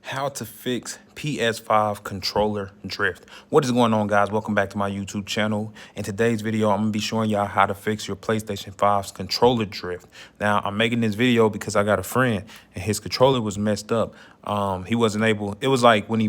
How to fix PS5 controller drift. What is going on, guys? Welcome back to my YouTube channel. In today's video, I'm gonna be showing y'all how to fix your PlayStation 5's controller drift. Now, I'm making this video because I got a friend and his controller was messed up. He wasn't able. It was like when he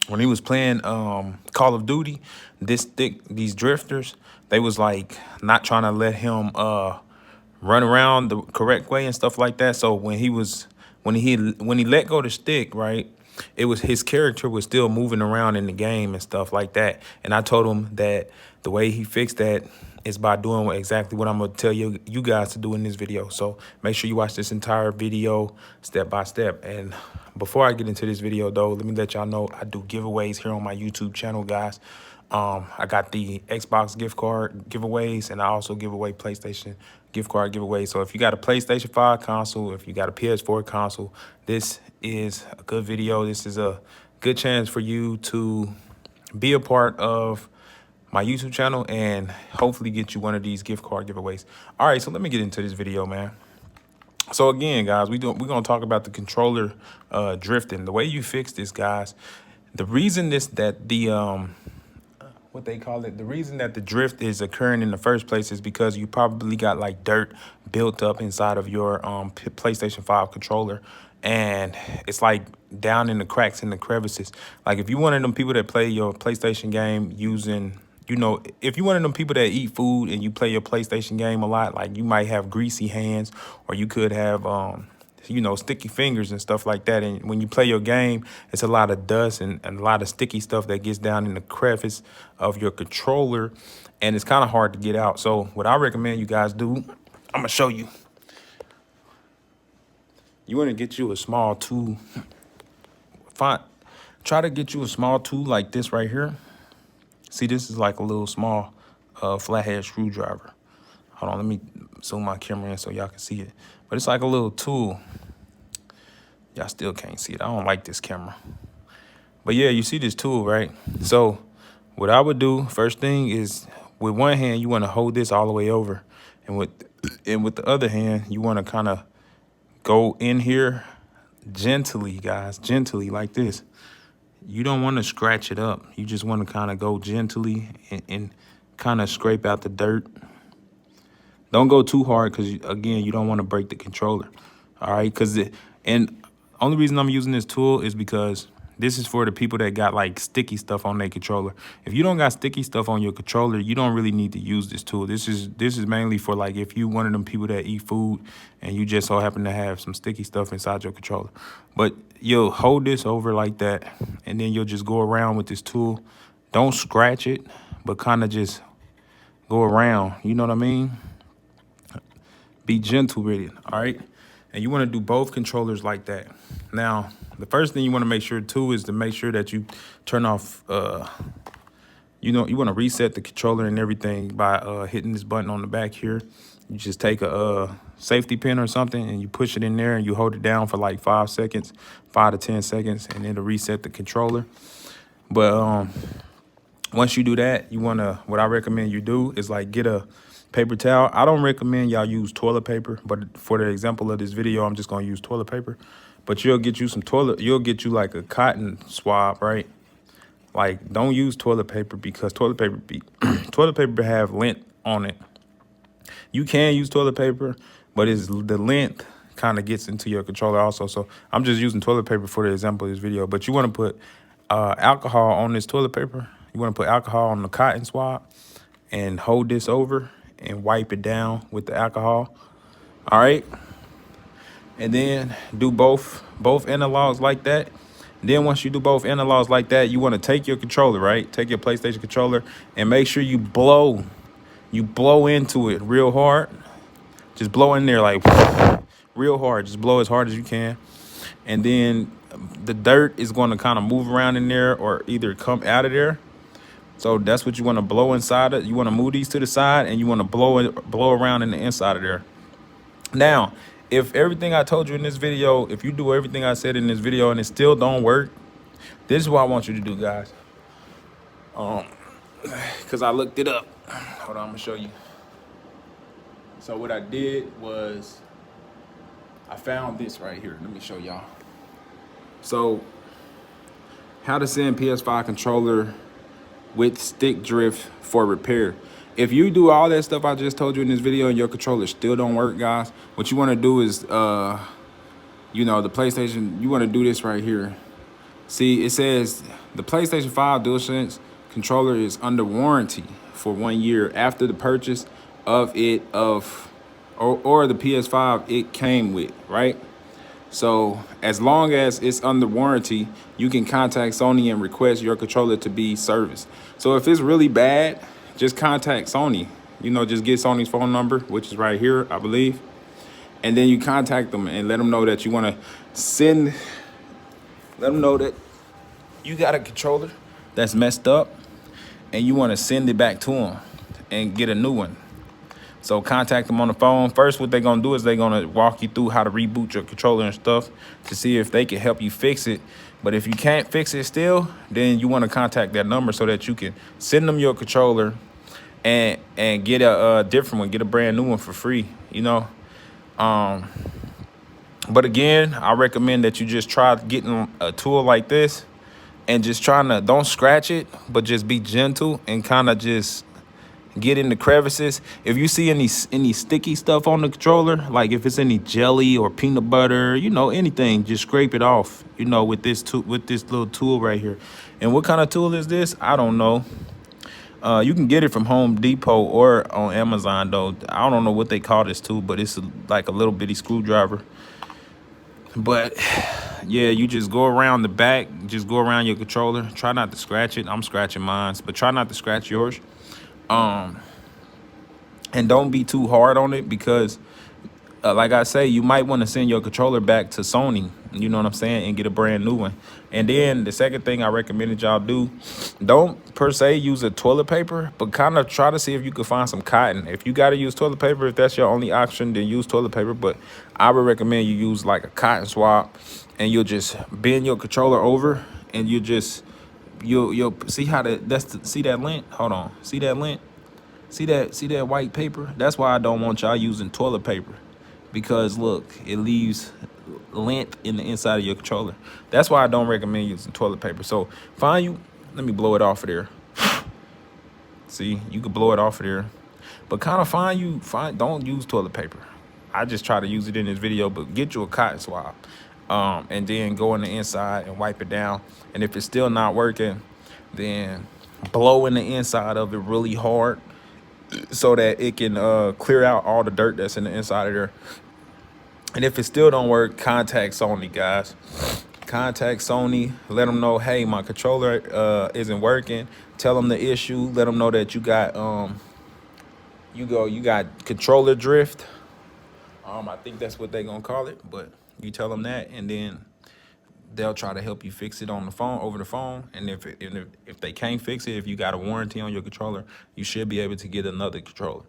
was playing Call of Duty, these drifters, they was like not trying to let him run around the correct way and stuff like that. So when he let go the stick, right, it was his character was still moving around in the game and stuff like that. And I told him that the way he fixed that is by doing exactly what I'm gonna tell you guys to do in this video. So make sure you watch this entire video step by step. And before I get into this video though, let me let y'all know I do giveaways here on my YouTube channel, guys. I got the Xbox gift card giveaways, and I also give away PlayStation gift card giveaways. So if you got a PlayStation 5 console, if you got a PS4 console, this is a good video. This is a good chance for you to be a part of my YouTube channel and hopefully get you one of these gift card giveaways. All right, so let me get into this video, man. So again, guys, we're gonna talk about the controller drifting. The way you fix this, guys, the reason what they call it, the reason that the drift is occurring in the first place is because you probably got like dirt built up inside of your PlayStation 5 controller, and it's like down in the cracks and the crevices. Like if you one of them people that play your PlayStation game using, you know, if you one of them people that eat food and you play your PlayStation game a lot, like you might have greasy hands, or you could have you know, sticky fingers and stuff like that. And when you play your game, it's a lot of dust and a lot of sticky stuff that gets down in the crevice of your controller, and it's kind of hard to get out. So what I recommend you guys do, I'm gonna show you. You want to get you a small tool. Try to get you a small tool like this right here. See, this is like a little small flathead screwdriver. Hold on, let me zoom my camera in so y'all can see it. But it's like a little tool. Y'all still can't see it. I don't like this camera. But yeah, you see this tool, right? So what I would do first thing is, with one hand, you want to hold this all the way over. And with the other hand, you want to kind of go in here gently, guys, gently like this. You don't want to scratch it up. You just want to kind of go gently and kind of scrape out the dirt. Don't go too hard because, again, you don't want to break the controller. All right, and only reason I'm using this tool is because this is for the people that got like sticky stuff on their controller. If you don't got sticky stuff on your controller, you don't really need to use this tool. This is mainly for like if you one of them people that eat food and you just so happen to have some sticky stuff inside your controller. But you'll hold this over like that, and then you'll just go around with this tool. Don't scratch it, but kind of just go around. You know what I mean? Be gentle with it, all right? And you want to do both controllers like that. Now, the first thing you want to make sure too is to make sure that you turn off, you know, you want to reset the controller and everything by hitting this button on the back here. You just take a safety pin or something and you push it in there and you hold it down for like 5 seconds, 5 to 10 seconds, and it'll reset the controller. But once you do that, you want to, what I recommend you do is like get a paper towel. I don't recommend y'all use toilet paper, but for the example of this video, I'm just gonna use toilet paper. But you'll get you like a cotton swab, right? Like, don't use toilet paper because toilet paper have lint on it. You can use toilet paper, but it's the lint kind of gets into your controller also. So I'm just using toilet paper for the example of this video. But you want to put alcohol on this toilet paper. You want to put alcohol on the cotton swab and hold this over and wipe it down with the alcohol. All right, and then do both analogs like that. Then once you do both analogs like that, you want to take your controller, right? Take your PlayStation controller and make sure you blow into it real hard. Just blow in there like real hard. Just blow as hard as you can. And then the dirt is going to kind of move around in there or either come out of there. So that's what you want to blow inside it. You want to move these to the side and you want to blow around in the inside of there. Now, if everything I told you in this video, if you do everything I said in this video and it still don't work, this is what I want you to do, guys. Because I looked it up. Hold on, I'm going to show you. So what I did was I found this right here. Let me show y'all. So, how to send PS5 controller with stick drift for repair. If you do all that stuff I just told you in this video and your controller still don't work, guys, what you want to do is, you know, the PlayStation, you want to do this right here. See, it says the PlayStation 5 DualSense controller is under warranty for 1 year after the purchase of it or the PS5 it came with, right? So as long as it's under warranty, you can contact Sony and request your controller to be serviced. So if it's really bad, just contact Sony. You know, just get Sony's phone number, which is right here, I believe. And then you contact them and let them know that you want to send, let them know that you got a controller that's messed up and you want to send it back to them and get a new one. So contact them on the phone. First, what they're going to do is they're going to walk you through how to reboot your controller and stuff to see if they can help you fix it. But if you can't fix it still, then you want to contact that number so that you can send them your controller and get a different one, get a brand new one for free, you know. But again, I recommend that you just try getting a tool like this and just trying to, don't scratch it, but just be gentle and kind of just get in the crevices. If you see any sticky stuff on the controller, like if it's any jelly or peanut butter, you know, anything, just scrape it off, you know, with this little tool right here. And what kind of tool is this? I don't know. You can get it from Home Depot or on Amazon though. I don't know what they call this tool, but it's like a little bitty screwdriver. But yeah, you just go around the back, just go around your controller. Try not to scratch it. I'm scratching mine, but try not to scratch yours. And don't be too hard on it because like I say, you might want to send your controller back to Sony, you know what I'm saying, and get a brand new one. And then the second thing I recommend that y'all do, don't per se use a toilet paper, but kind of try to see if you can find some cotton. If you got to use toilet paper, if that's your only option, then use toilet paper. But I would recommend you use like a cotton swab, and you'll just bend your controller over, and you just you'll see how see that lint. Hold on, see that lint? See that white paper? That's why I don't want y'all using toilet paper. Because look, it leaves lint in the inside of your controller. That's why I don't recommend using toilet paper. So find you, let me blow it off of there. See, you can blow it off of there. But kind of don't use toilet paper. I just try to use it in this video, but get you a cotton swab. And then go on the inside and wipe it down. And if it's still not working, then blow in the inside of it really hard so that it can clear out all the dirt that's in the inside of there. And if it still don't work, contact Sony, guys. Contact Sony. Let them know, hey, my controller isn't working. Tell them the issue. Let them know that you got you got controller drift. I think that's what they're gonna call it. But you tell them that, and then they'll try to help you fix it on the phone, over the phone. And if they can't fix it, if you got a warranty on your controller, you should be able to get another controller.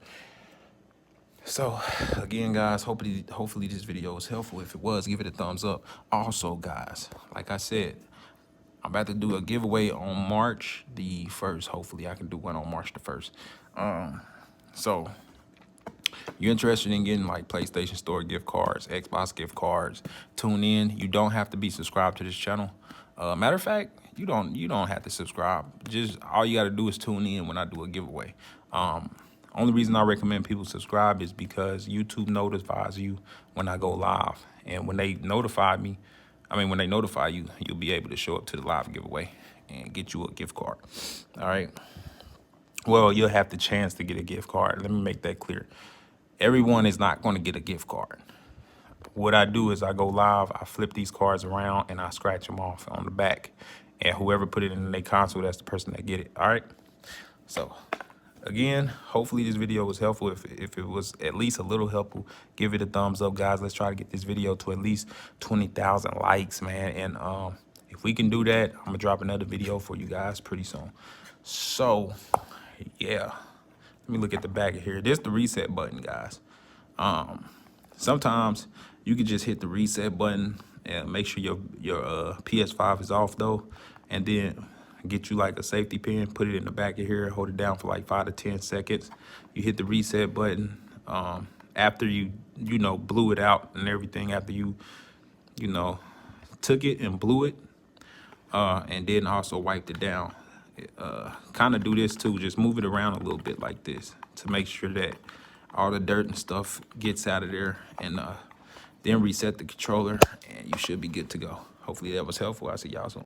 So again, guys, hopefully this video was helpful. If it was, give it a thumbs up. Also, guys, like I said, I'm about to do a giveaway on March the 1st. Hopefully I can do one on March the 1st. So you're interested in getting like PlayStation Store gift cards, Xbox gift cards, tune in. You don't have to be subscribed to this channel. Matter of fact, you don't have to subscribe. Just all you got to do is tune in when I do a giveaway. Only reason I recommend people subscribe is because YouTube notifies you when I go live. And when they notify me, when they notify you, you'll be able to show up to the live giveaway and get you a gift card. All right. Well, you'll have the chance to get a gift card. Let me make that clear. Everyone is not going to get a gift card. What I do is I go live, I flip these cards around, and I scratch them off on the back. And whoever put it in their console, that's the person that get it. All right. So again, hopefully this video was helpful. If it was at least a little helpful, give it a thumbs up, guys. Let's try to get this video to at least 20,000 likes, man. And if we can do that, I'm gonna drop another video for you guys pretty soon. So yeah, let me look at the back of here. This is the reset button, guys. Sometimes you can just hit the reset button and make sure your PS5 is off though, and then get you like a safety pin, put it in the back of here, hold it down for like 5 to 10 seconds. You hit the reset button after you blew it out and everything, after you took it and blew it, and then also wiped it down. Kind of do this too, just move it around a little bit like this to make sure that all the dirt and stuff gets out of there, and then reset the controller and you should be good to go. Hopefully that was helpful. I'll see y'all soon.